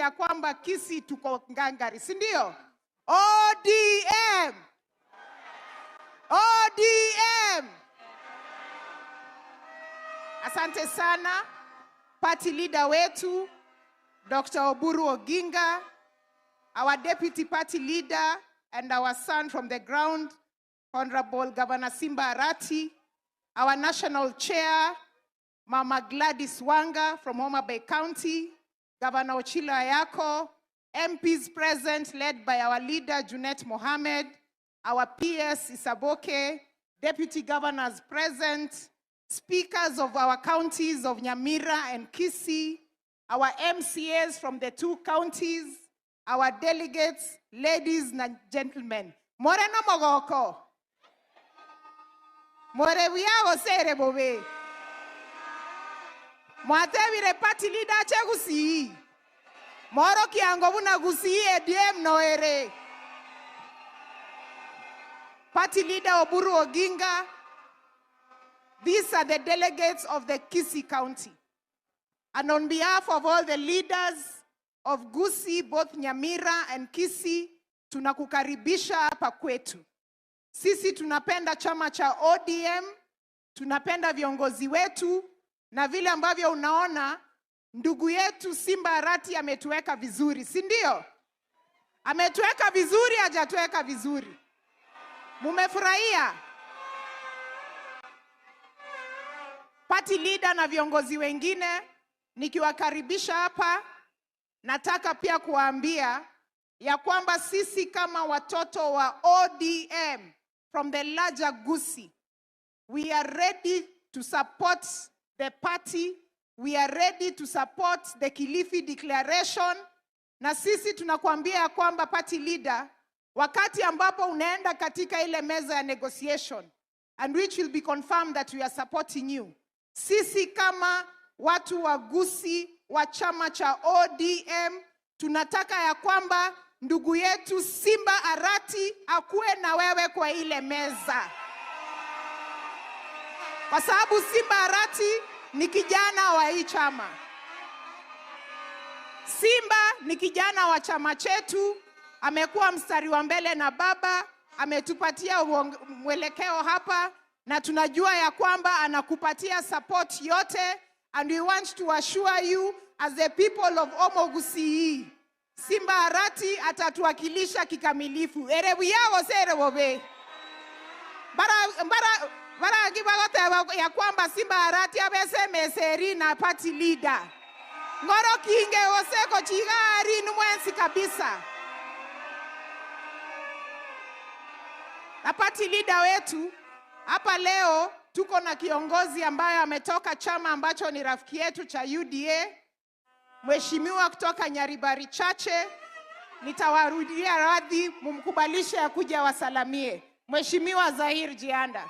ya kwamba Kisii tuko ngangari, si ndio? ODM! ODM! Asante sana party leader wetu Dr. Oburu Oginga, our deputy party leader and our son from the ground, Honorable Governor Simba Arati, our national chair, Mama Gladys Wanga from Homa Bay County, Governor Ochilo Ayako, MPs present led by our leader Junet Mohamed, our PS Isaboke, deputy governors present, speakers of our counties of Nyamira and Kisii, our MCAs from the 2 counties, our delegates, ladies and gentlemen. Moreno mogoko. More wiago sere bobe. Mwatewire party leader chegusi. Moro kiangobuna gusi ediem noere. Party leader Oburu Oginga. These are the delegates of the Kisii County. And on behalf of all the leaders of Gusii, both Nyamira and Kisii, tunakukaribisha hapa kwetu. Sisi tunapenda chama cha ODM, tunapenda viongozi wetu, na vile ambavyo unaona ndugu yetu Simba Arati ametuweka vizuri, si ndio? Ametuweka vizuri, hajatuweka vizuri. Mumefurahia? Party leader na viongozi wengine nikiwakaribisha hapa, nataka pia kuwaambia ya kwamba sisi kama watoto wa ODM from the larger Gusii, we are ready to support the party, we are ready to support the Kilifi Declaration, na sisi tunakuambia ya kwamba party leader, wakati ambapo unaenda katika ile meza ya negotiation, and which will be confirmed that we are supporting you, sisi kama watu wa Gusii wa chama cha ODM tunataka ya kwamba ndugu yetu Simba Arati akuwe na wewe kwa ile meza. Kwa sababu Simba Arati ni kijana wa hii chama. Simba ni kijana wa chama chetu, amekuwa mstari wa mbele na baba, ametupatia mwelekeo hapa, na tunajua ya kwamba anakupatia support yote, and we want to assure you as the people of Omo Gusii, Simba Arati atatuwakilisha kikamilifu. Erebu yao sere bobe. Bara akibagote ya kwamba Simba Arati abese meseri na party leader. Ngoro kinge oseko chigari numwensi kabisa. Na party leader wetu, hapa leo tuko na kiongozi ambaye ametoka chama ambacho ni rafiki yetu cha UDA, mheshimiwa kutoka Nyaribari Chache. Nitawarudia radhi mumkubalishe ya kuja wasalamie. Mheshimiwa Zahir Jianda.